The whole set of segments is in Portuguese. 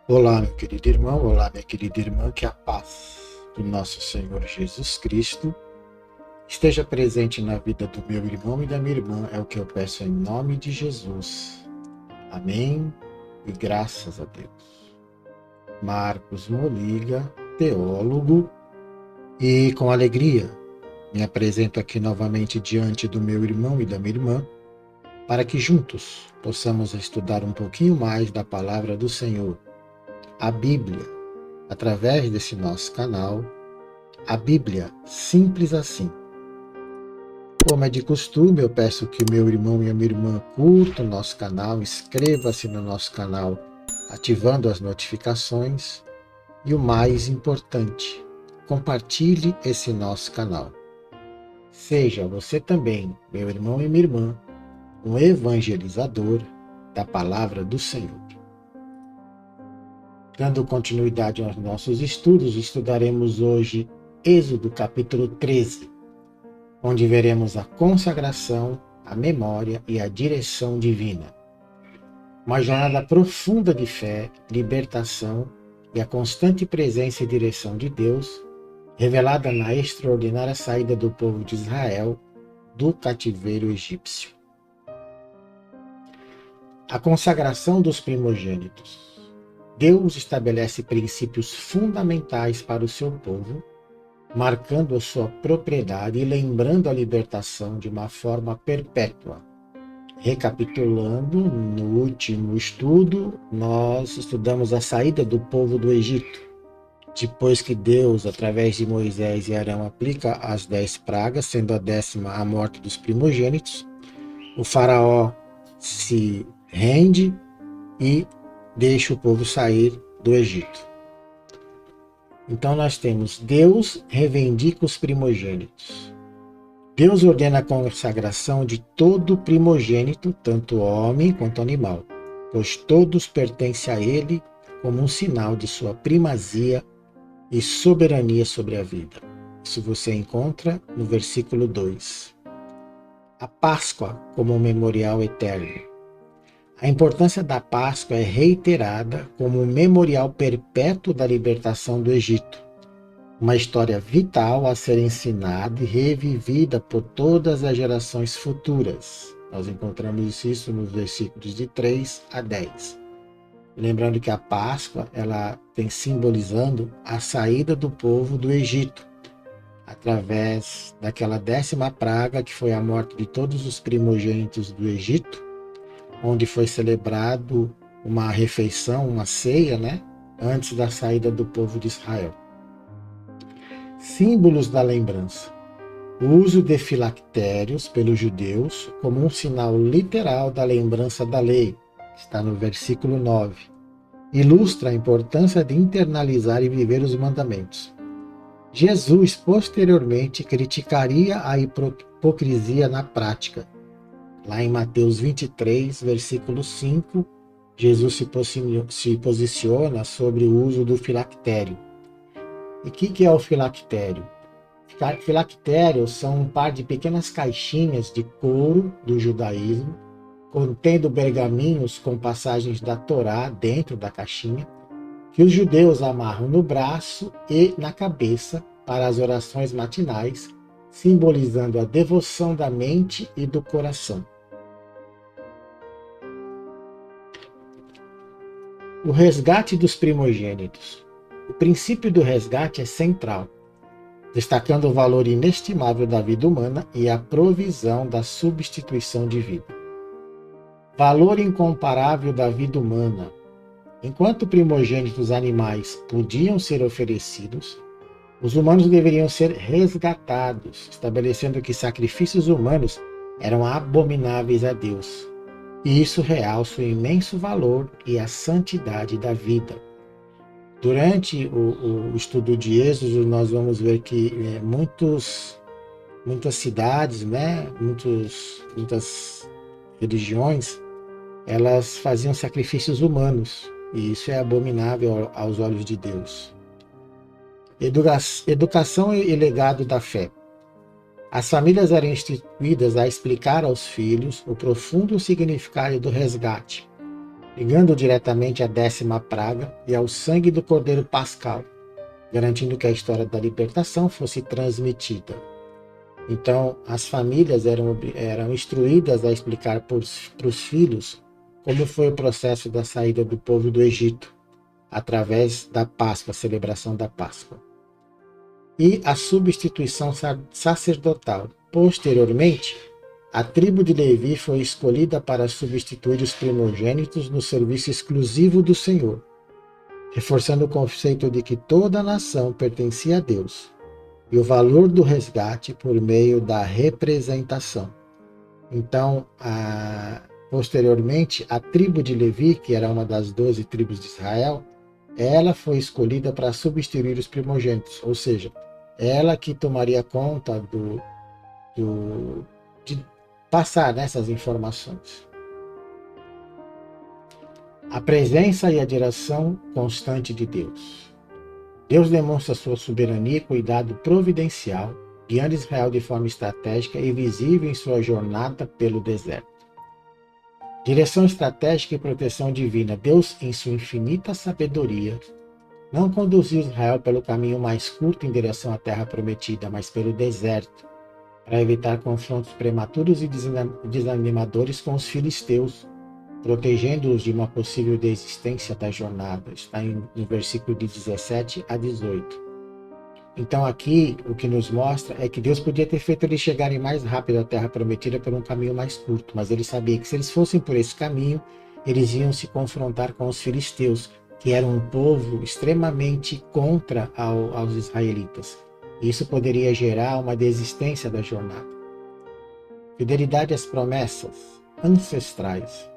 Olá, meu querido irmão, olá, minha querida irmã, que a paz do nosso Senhor Jesus Cristo esteja presente na vida do meu irmão e da minha irmã, é o que eu peço em nome de Jesus. Amém e graças a Deus. Marcos Moliga, teólogo, e com alegria me apresento aqui novamente diante do meu irmão e da minha irmã, para que juntos possamos estudar um pouquinho mais da palavra do Senhor, a Bíblia, através desse nosso canal, a Bíblia, simples assim. Como é de costume, eu peço que o meu irmão e a minha irmã curtam o nosso canal, inscreva-se no nosso canal, ativando as notificações e o mais importante, compartilhe esse nosso canal. Seja você também, meu irmão e minha irmã, um evangelizador da palavra do Senhor. Dando continuidade aos nossos estudos, estudaremos hoje Êxodo capítulo 13, onde veremos a consagração, a memória e a direção divina. Uma jornada profunda de fé, libertação e a constante presença e direção de Deus, revelada na extraordinária saída do povo de Israel do cativeiro egípcio. A consagração dos primogênitos. Deus estabelece princípios fundamentais para o seu povo, marcando a sua propriedade e lembrando a libertação de uma forma perpétua. Recapitulando, no último estudo, nós estudamos a saída do povo do Egito. Depois que Deus, através de Moisés e Arão, aplica as 10 pragas, sendo a 10ª a morte dos primogênitos, o faraó se rende e deixa o povo sair do Egito. Então nós temos Deus reivindica os primogênitos. Deus ordena a consagração de todo primogênito, tanto homem quanto animal, pois todos pertencem a Ele como um sinal de sua primazia e soberania sobre a vida. Isso você encontra no versículo 2. A Páscoa como um memorial eterno. A importância da Páscoa é reiterada como um memorial perpétuo da libertação do Egito, uma história vital a ser ensinada e revivida por todas as gerações futuras. Nós encontramos isso nos versículos de 3 a 10. Lembrando que a Páscoa ela tem simbolizando a saída do povo do Egito, através daquela 10ª praga que foi a morte de todos os primogênitos do Egito, onde foi celebrado uma refeição, uma ceia, antes da saída do povo de Israel. Símbolos da lembrança. O uso de filactérios pelos judeus como um sinal literal da lembrança da lei, está no versículo 9. Ilustra a importância de internalizar e viver os mandamentos. Jesus, posteriormente, criticaria a hipocrisia na prática. Lá em Mateus 23, versículo 5, Jesus se posiciona sobre o uso do filactério. E o que é o filactério? Filactérios são um par de pequenas caixinhas de couro do judaísmo, contendo pergaminhos com passagens da Torá dentro da caixinha, que os judeus amarram no braço e na cabeça para as orações matinais, simbolizando a devoção da mente e do coração. O resgate dos primogênitos. O princípio do resgate é central, destacando o valor inestimável da vida humana e a provisão da substituição de vida. Valor incomparável da vida humana. Enquanto primogênitos animais podiam ser oferecidos, os humanos deveriam ser resgatados, estabelecendo que sacrifícios humanos eram abomináveis a Deus. E isso realça o imenso valor e a santidade da vida. Durante o estudo de Êxodo, nós vamos ver que muitas cidades, muitas religiões, elas faziam sacrifícios humanos, e isso é abominável aos olhos de Deus. Educação e legado da fé. As famílias eram instituídas a explicar aos filhos o profundo significado do resgate, ligando diretamente à 10ª praga e ao sangue do Cordeiro Pascal, garantindo que a história da libertação fosse transmitida. Então, as famílias eram instruídas a explicar para os filhos como foi o processo da saída do povo do Egito, através da Páscoa, a celebração da Páscoa. E a substituição sacerdotal. Posteriormente, a tribo de Levi foi escolhida para substituir os primogênitos no serviço exclusivo do Senhor, reforçando o conceito de que toda a nação pertencia a Deus e o valor do resgate por meio da representação. Então, posteriormente, a tribo de Levi, que era uma das 12 tribos de Israel, ela foi escolhida para substituir os primogênitos, ou seja, ela que tomaria conta de passar essas informações. A presença e a direção constante de Deus. Deus demonstra sua soberania e cuidado providencial, guiando Israel de forma estratégica e visível em sua jornada pelo deserto. Direção estratégica e proteção divina. Deus, em sua infinita sabedoria, não conduziu Israel pelo caminho mais curto em direção à terra prometida, mas pelo deserto, para evitar confrontos prematuros e desanimadores com os filisteus, protegendo-os de uma possível desistência da jornada. Está no versículo de 17 a 18. Então aqui o que nos mostra é que Deus podia ter feito eles chegarem mais rápido à terra prometida por um caminho mais curto, mas ele sabia que se eles fossem por esse caminho, eles iam se confrontar com os filisteus, que eram um povo extremamente contra aos israelitas. Isso poderia gerar uma desistência da jornada. Fidelidade às promessas ancestrais.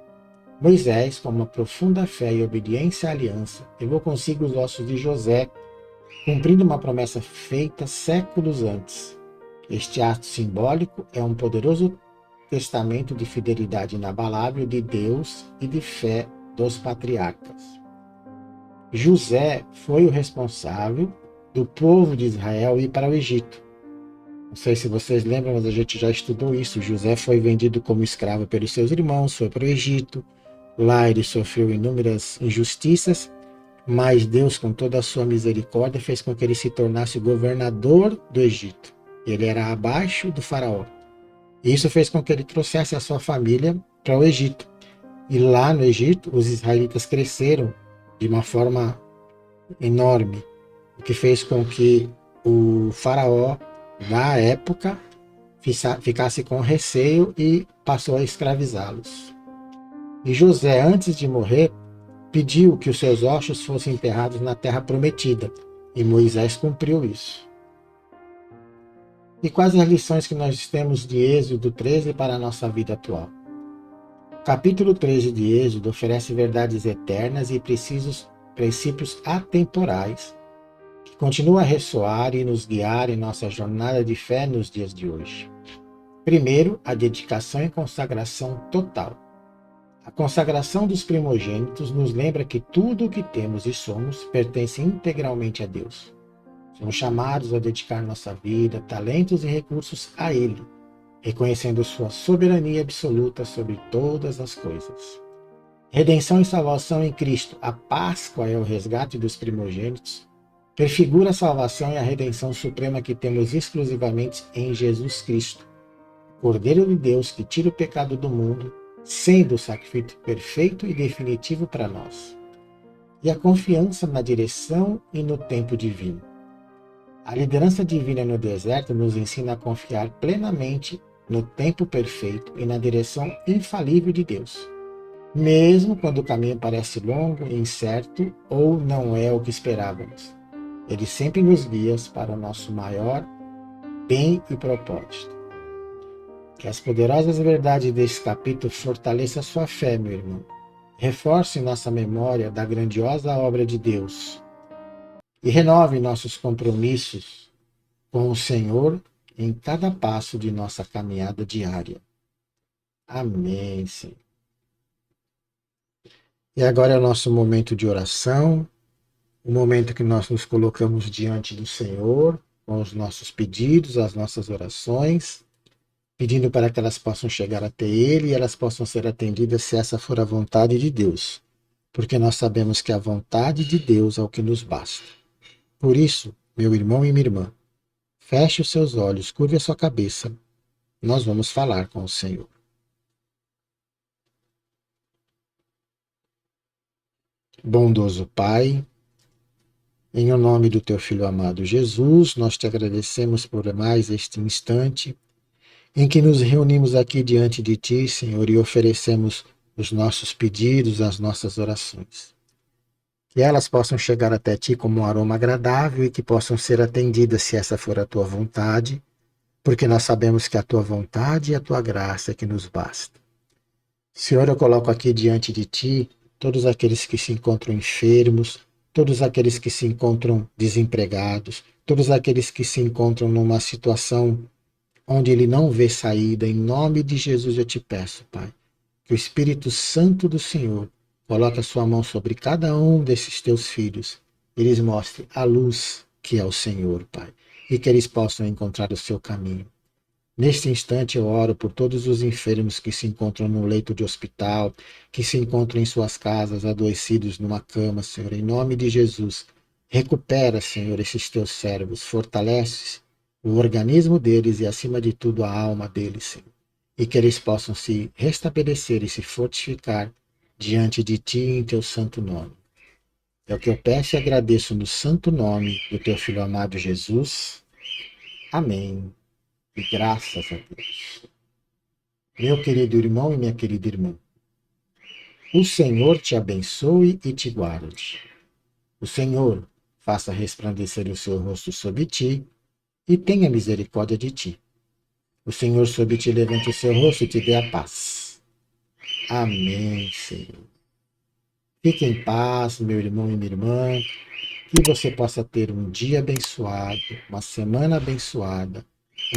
Moisés, com uma profunda fé e obediência à aliança, levou consigo os ossos de José, cumprindo uma promessa feita séculos antes. Este ato simbólico é um poderoso testamento de fidelidade inabalável de Deus e de fé dos patriarcas. José foi o responsável do povo de Israel ir para o Egito. Não sei se vocês lembram, mas a gente já estudou isso. José foi vendido como escravo pelos seus irmãos, foi para o Egito. Lá ele sofreu inúmeras injustiças, mas Deus, com toda a sua misericórdia, fez com que ele se tornasse o governador do Egito. Ele era abaixo do faraó. E isso fez com que ele trouxesse a sua família para o Egito. E lá no Egito, os israelitas cresceram de uma forma enorme, o que fez com que o faraó, na época, ficasse com receio e passou a escravizá-los. E José, antes de morrer, pediu que os seus ossos fossem enterrados na terra prometida, e Moisés cumpriu isso. E quais as lições que nós temos de Êxodo 13 para a nossa vida atual? O capítulo 13 de Êxodo oferece verdades eternas e princípios atemporais, que continuam a ressoar e nos guiar em nossa jornada de fé nos dias de hoje. Primeiro, a dedicação e consagração total. A consagração dos primogênitos nos lembra que tudo o que temos e somos pertence integralmente a Deus. Somos chamados a dedicar nossa vida, talentos e recursos a Ele, reconhecendo sua soberania absoluta sobre todas as coisas. Redenção e salvação em Cristo. A Páscoa é o resgate dos primogênitos. Prefigura a salvação e a redenção suprema que temos exclusivamente em Jesus Cristo, Cordeiro de Deus que tira o pecado do mundo, sendo o sacrifício perfeito e definitivo para nós. E a confiança na direção e no tempo divino. A liderança divina no deserto nos ensina a confiar plenamente no tempo perfeito e na direção infalível de Deus, mesmo quando o caminho parece longo, incerto ou não é o que esperávamos. Ele sempre nos guia para o nosso maior bem e propósito. Que as poderosas verdades desse capítulo fortaleçam a sua fé, meu irmão. Reforce nossa memória da grandiosa obra de Deus e renove nossos compromissos com o Senhor em cada passo de nossa caminhada diária. Amém, Senhor. E agora é o nosso momento de oração, o momento que nós nos colocamos diante do Senhor, com os nossos pedidos, as nossas orações, pedindo para que elas possam chegar até Ele e elas possam ser atendidas se essa for a vontade de Deus. porque nós sabemos que a vontade de Deus é o que nos basta. Por isso, meu irmão e minha irmã, feche os seus olhos, curve a sua cabeça. Nós vamos falar com o Senhor. Bondoso Pai, em o nome do teu Filho amado Jesus, nós te agradecemos por mais este instante em que nos reunimos aqui diante de ti, Senhor, e oferecemos os nossos pedidos, as nossas orações. Que elas possam chegar até ti como um aroma agradável e que possam ser atendidas se essa for a tua vontade, porque nós sabemos que a tua vontade e a tua graça é que nos basta. Senhor, eu coloco aqui diante de ti todos aqueles que se encontram enfermos, todos aqueles que se encontram desempregados, todos aqueles que se encontram numa situação onde ele não vê saída. Em nome de Jesus eu te peço, Pai, que o Espírito Santo do Senhor coloque a sua mão sobre cada um desses teus filhos e lhes mostre a luz que é o Senhor, Pai, e que eles possam encontrar o seu caminho. Neste instante eu oro por todos os enfermos que se encontram no leito de hospital, que se encontram em suas casas, adoecidos numa cama, Senhor, em nome de Jesus. Recupera, Senhor, esses teus servos, fortalece o organismo deles e, acima de tudo, a alma deles, Senhor. E que eles possam se restabelecer e se fortificar diante de Ti em Teu santo nome. É o que eu peço e agradeço no santo nome do Teu Filho amado Jesus. Amém. E graças a Deus. Meu querido irmão e minha querida irmã, o Senhor te abençoe e te guarde. O Senhor faça resplandecer o seu rosto sobre ti e tenha misericórdia de ti. O Senhor sobre ti levante o seu rosto e te dê a paz. Amém, Senhor. Fique em paz, meu irmão e minha irmã, que você possa ter um dia abençoado, uma semana abençoada,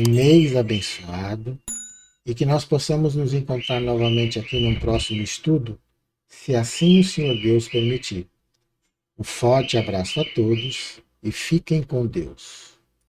um mês abençoado, e que nós possamos nos encontrar novamente aqui num próximo estudo, se assim o Senhor Deus permitir. Um forte abraço a todos e fiquem com Deus.